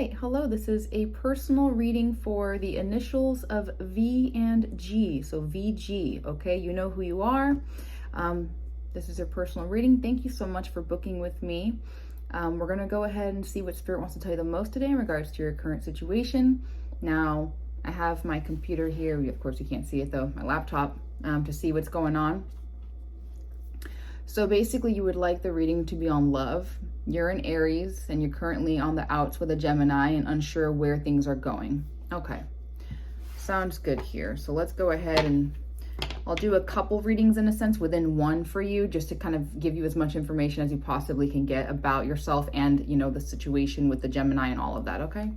Hi, hello. This is a personal reading for the initials of V and G. So VG, okay? You know who you are. This is your personal reading. Thank you so much for booking with me. We're going to go ahead and see what Spirit wants to tell you the most today in regards to your current situation. Now, I have my computer here. Of course, you can't see it though, my laptop, to see what's going on. So basically, you would like the reading to be on love. You're an Aries and you're currently on the outs with a Gemini and unsure where things are going. Okay, sounds good here. So let's go ahead and I'll do a couple readings in a sense within one for you, just to kind of give you as much information as you possibly can get about yourself and, you know, the situation with the Gemini and all of that, okay?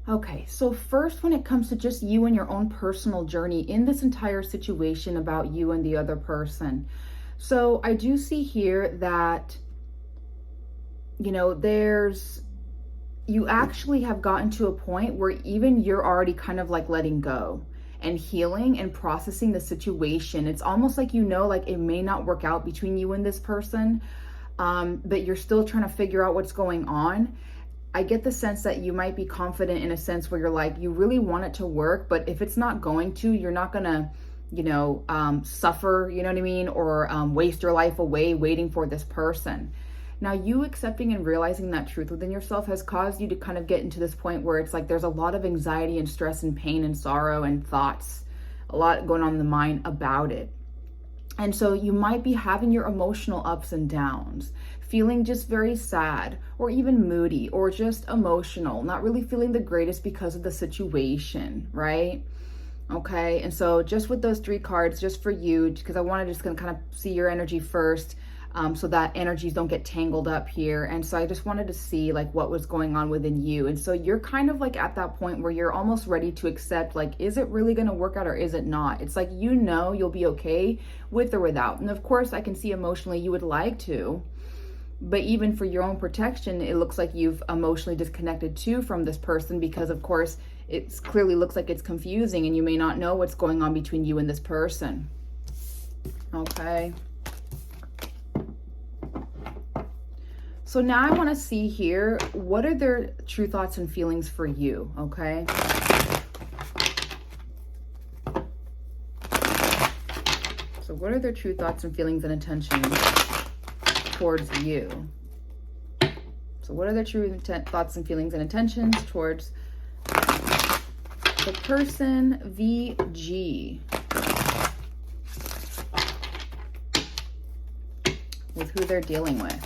Okay, so first, when it comes to just you and your own personal journey in this entire situation about you and the other person. So I do see here that, you know, you actually have gotten to a point where even you're already kind of like letting go and healing and processing the situation. It's almost like, you know, like it may not work out between you and this person, but you're still trying to figure out what's going on. I get the sense that you might be confident in a sense where you're like, you really want it to work, but if it's not going to, you're not gonna, you know, suffer, you know what I mean? Or waste your life away waiting for this person. Now, you accepting and realizing that truth within yourself has caused you to kind of get into this point where it's like there's a lot of anxiety and stress and pain and sorrow and thoughts, a lot going on in the mind about it. And so you might be having your emotional ups and downs, feeling just very sad or even moody or just emotional, not really feeling the greatest because of the situation, right? Okay, and so just with those three cards, just for you, because I want to just kind of see your energy first, so that energies don't get tangled up here. And so I just wanted to see like what was going on within you. And so you're kind of like at that point where you're almost ready to accept, like, is it really going to work out or is it not? It's like, you know, you'll be okay with or without. And of course, I can see emotionally you would like to, but even for your own protection, it looks like you've emotionally disconnected too from this person, because of course it clearly looks like it's confusing and you may not know what's going on between you and this person. Okay. So now I want to see here, what are their true thoughts and feelings for you, okay? So what are their true thoughts and feelings and intentions towards you? So what are their true thoughts and feelings and intentions towards the person VG, with who they're dealing with?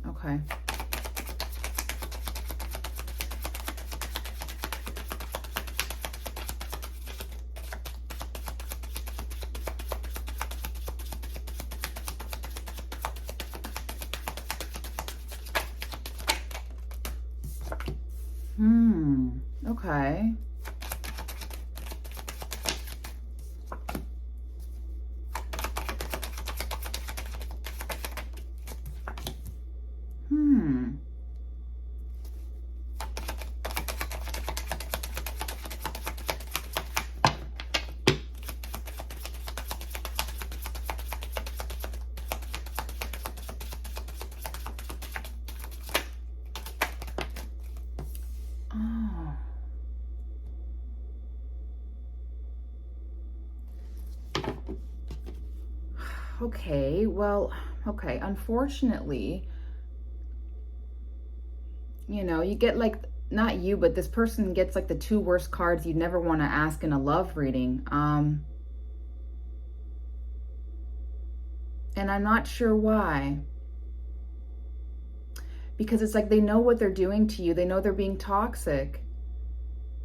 Okay. Okay. Okay, well, okay, unfortunately, you know, you get like, not you, but this person gets like the two worst cards you'd never want to ask in a love reading. And And I'm not sure why. Because it's like they know what they're doing to you. They know they're being toxic,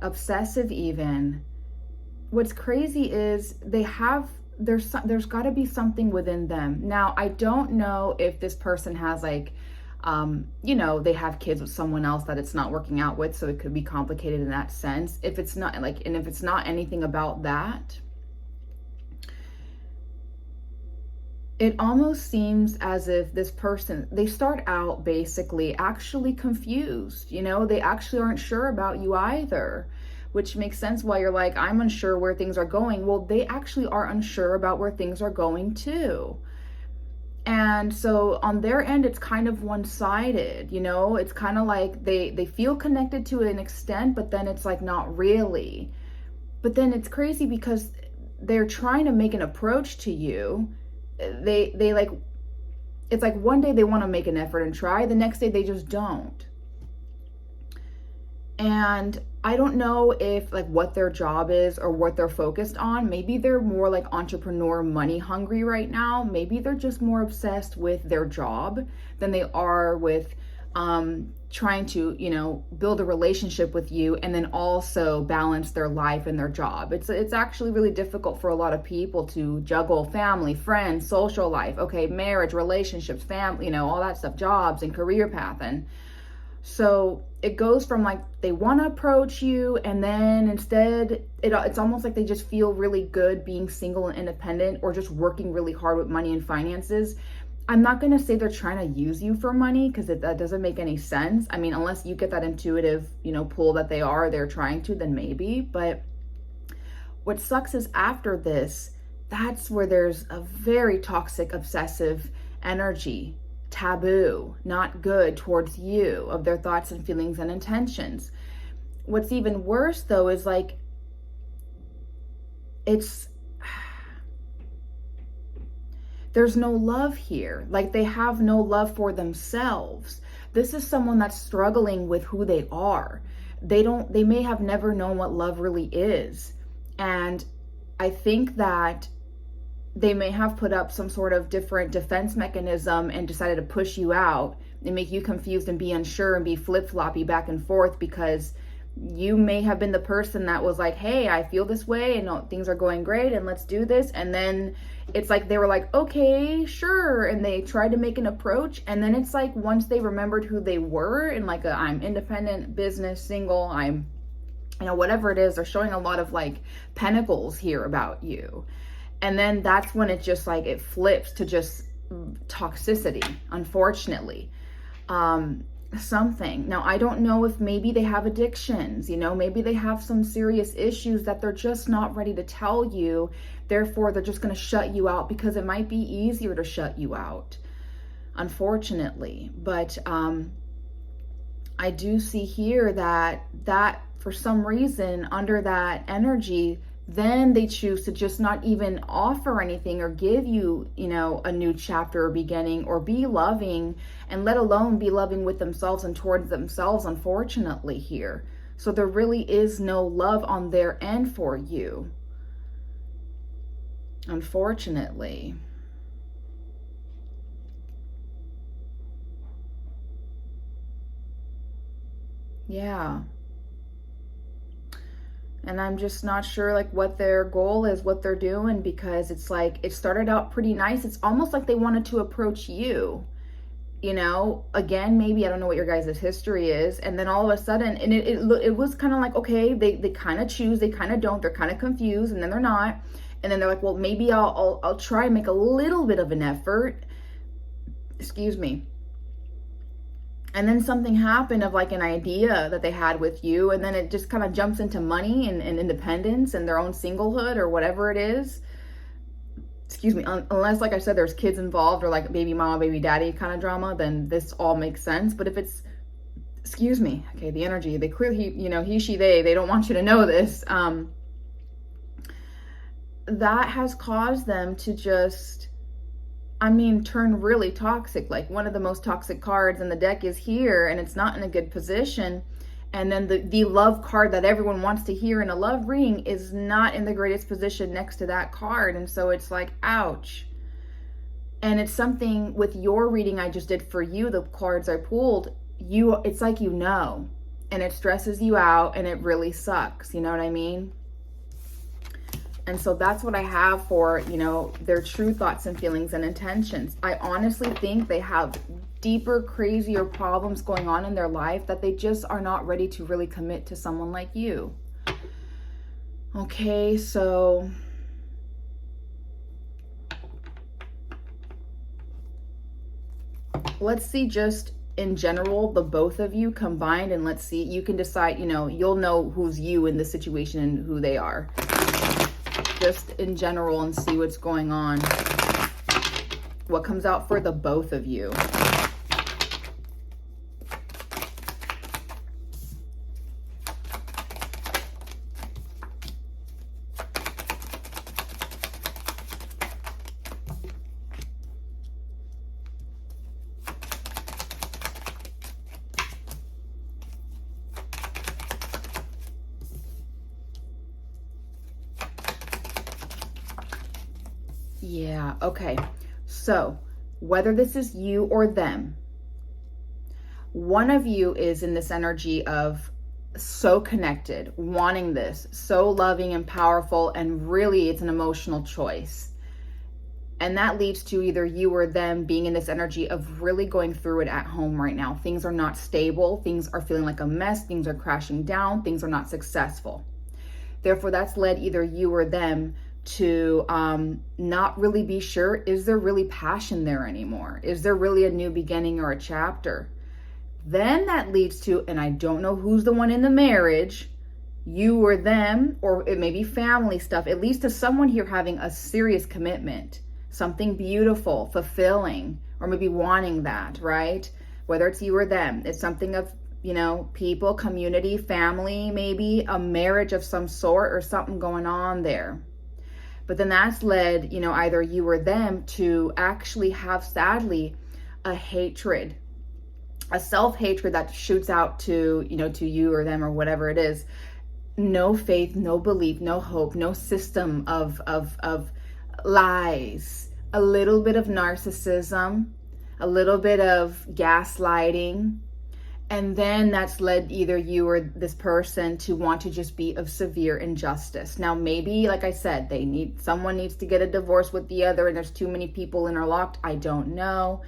obsessive even. What's crazy is there's got to be something within them. Now, I don't know if this person has like, they have kids with someone else that it's not working out with, so it could be complicated in that sense. If it's not like, and if it's not anything about that, it almost seems as if this person, they start out basically actually confused, they actually aren't sure about you either, which makes sense why you're like, I'm unsure where things are going. Well, they actually are unsure about where things are going too. And so on their end, it's kind of one-sided, it's kind of like they feel connected to an extent, but then it's like not really. But then it's crazy because they're trying to make an approach to you. They like, it's like one day they want to make an effort and try, the next day they just don't. And I don't know if like what their job is or what they're focused on. Maybe they're more like entrepreneur money hungry right now. Maybe they're just more obsessed with their job than they are with trying to, build a relationship with you and then also balance their life and their job. It's actually really difficult for a lot of people to juggle family, friends, social life, marriage, relationships, family, all that stuff, jobs and career path. And so it goes from like they want to approach you, and then instead it's almost like they just feel really good being single and independent, or just working really hard with money and finances. I'm not going to say they're trying to use you for money, because that doesn't make any sense. I mean, unless you get that intuitive, pull that they're trying to, then maybe. But what sucks is after this, that's where there's a very toxic, obsessive energy, taboo, not good towards you, of their thoughts and feelings and intentions. What's even worse though is like, there's no love here. Like they have no love for themselves. This is someone that's struggling with who they are. They may have never known what love really is. And I think that they may have put up some sort of different defense mechanism and decided to push you out and make you confused and be unsure and be flip-floppy back and forth, because you may have been the person that was like, hey, I feel this way and things are going great and let's do this. And then it's like they were like, okay, sure. And they tried to make an approach. And then it's like once they remembered who they were and like I'm independent, business, single, I'm, whatever it is, they're showing a lot of like pentacles here about you. And then that's when it just like, it flips to just toxicity, unfortunately. Something. Now, I don't know if maybe they have addictions, maybe they have some serious issues that they're just not ready to tell you. Therefore, they're just going to shut you out because it might be easier to shut you out, unfortunately. But I do see here that for some reason under that energy, then they choose to just not even offer anything or give you, a new chapter or beginning, or be loving, and let alone be loving with themselves and towards themselves, unfortunately, here. So there really is no love on their end for you, unfortunately. Yeah. And I'm just not sure like what their goal is, what they're doing, because it's like it started out pretty nice. It's almost like they wanted to approach you, again, maybe, I don't know what your guys' history is. And then all of a sudden, and it was kind of like, okay, they kind of choose, they kind of don't, they're kind of confused, and then they're not. And then they're like, well, maybe I'll try and make a little bit of an effort. Excuse me. And then something happened of like an idea that they had with you, and then it just kind of jumps into money and independence and their own singlehood or whatever it is. Excuse me, unless, like I said, there's kids involved or like baby mama, baby daddy kind of drama, then this all makes sense. But if it's, excuse me, okay, the energy, they clearly, he, she, they don't want you to know this. That has caused them to just, turn really toxic. Like one of the most toxic cards in the deck is here, and it's not in a good position. And then the love card that everyone wants to hear in a love reading is not in the greatest position next to that card. And so it's like, ouch. And it's something with your reading I just did for you, the cards I pulled, it's like, and it stresses you out and it really sucks. You know what I mean? And so that's what I have for, their true thoughts and feelings and intentions. I honestly think they have deeper, crazier problems going on in their life that they just are not ready to really commit to someone like you. Okay, so let's see just in general, the both of you combined, and let's see, you can decide, you'll know who's you in the situation and who they are. Just in general, and see what's going on. What comes out for the both of you? Yeah, okay. So, whether this is you or them, one of you is in this energy of so connected, wanting this, so loving and powerful, and really it's an emotional choice. And that leads to either you or them being in this energy of really going through it at home right now. Things are not stable. Things are feeling like a mess. Things are crashing down. Things are not successful. Therefore, that's led either you or them to not really be sure, is there really passion there anymore? Is there really a new beginning or a chapter? Then that leads to, and I don't know who's the one in the marriage, you or them, or it may be family stuff, it leads to someone here having a serious commitment, something beautiful, fulfilling, or maybe wanting that, right? Whether it's you or them, it's something of, people, community, family, maybe a marriage of some sort or something going on there. But then that's led, either you or them to actually have, sadly, a hatred, a self-hatred that shoots out to, to you or them or whatever it is. No faith, no belief, no hope, no system of lies, a little bit of narcissism, a little bit of gaslighting. And then that's led either you or this person to want to just be of severe injustice. Now, maybe, like I said, someone needs to get a divorce with the other and there's too many people interlocked. I don't know.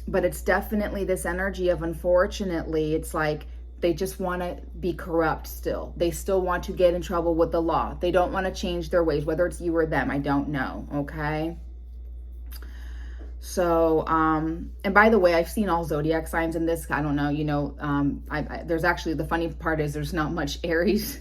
But it's definitely this energy of, unfortunately, it's like they just want to be corrupt still. They still want to get in trouble with the law. They don't want to change their ways, whether it's you or them. I don't know. Okay. So, and by the way, I've seen all zodiac signs in this. I don't know, there's actually, the funny part is there's not much Aries.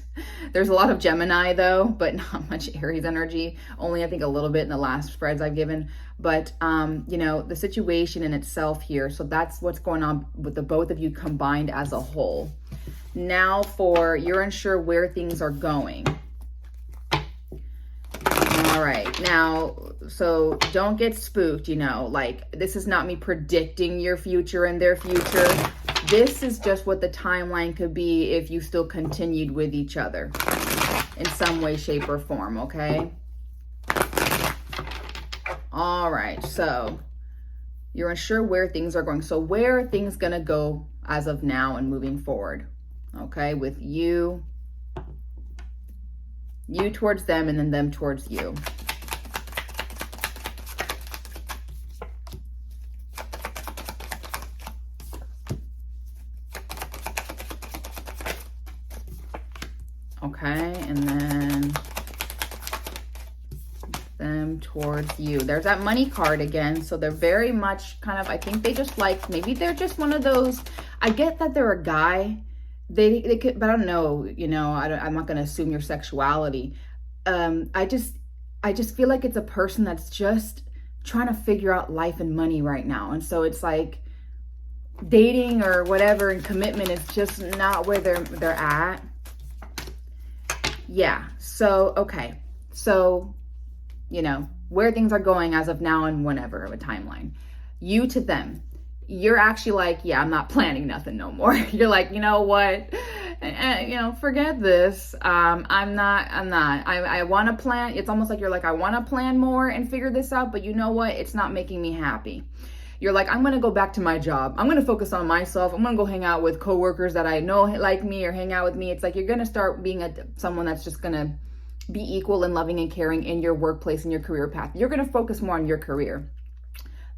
There's a lot of Gemini though, but not much Aries energy. Only I think a little bit in the last spreads I've given. But, the situation in itself here. So that's what's going on with the both of you combined as a whole. Now for you're unsure where things are going. All right, now, so don't get spooked, like this is not me predicting your future and their future. This is just what the timeline could be if you still continued with each other in some way, shape, or form, okay? All right, so you're unsure where things are going. So where are things gonna go as of now and moving forward, okay, with you towards them and then them towards you. Okay, and then them towards you. There's that money card again. So they're very much kind of, I think they just like, maybe they're just one of those, I get that they're a guy. They could, but I don't know, I'm not going to assume your sexuality. I just feel like it's a person that's just trying to figure out life and money right now. And so it's like dating or whatever and commitment is just not where they're at. Yeah. So, okay. So, where things are going as of now and whenever, a timeline. You to them. You're actually like, yeah, I'm not planning nothing no more. You're like, you know what? Forget this. I'm not. I want to plan. It's almost like you're like, I want to plan more and figure this out, but you know what? It's not making me happy. You're like, I'm going to go back to my job. I'm going to focus on myself. I'm going to go hang out with coworkers that I know like me or hang out with me. It's like you're going to start being someone that's just going to be equal and loving and caring in your workplace and your career path. You're going to focus more on your career.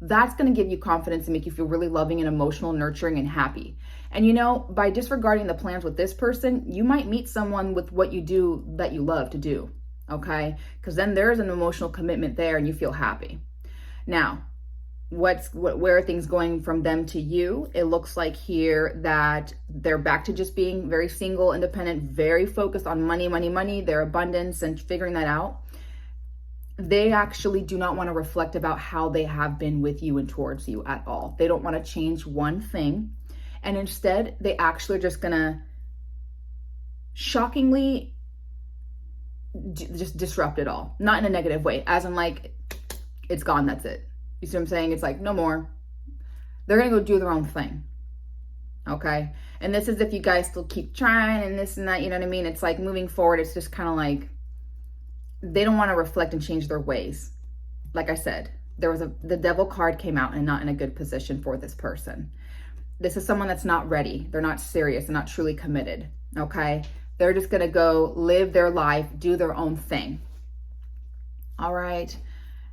That's going to give you confidence and make you feel really loving and emotional, nurturing, and happy. And by disregarding the plans with this person, you might meet someone with what you do that you love to do. Okay? Because then there's an emotional commitment there and you feel happy. Now, where are things going from them to you? It looks like here that they're back to just being very single, independent, very focused on money, their abundance, and figuring that out. They actually do not want to reflect about how they have been with you and towards you at all. They don't want to change one thing. And instead, they actually are just going to shockingly just disrupt it all. Not in a negative way, as in like, it's gone, that's it. You see what I'm saying? It's like, no more. They're going to go do their own thing. Okay? And this is if you guys still keep trying and this and that, you know what I mean? It's like moving forward, it's just kind of like, they don't want to reflect and change their ways. Like I said, the devil card came out and not in a good position for this person. This is someone that's not ready. They're not serious. They're not truly committed. Okay? They're just going to go live their life, do their own thing. All right?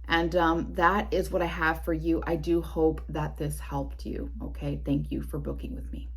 And that is what I have for you. I do hope that this helped you. Okay? Thank you for booking with me.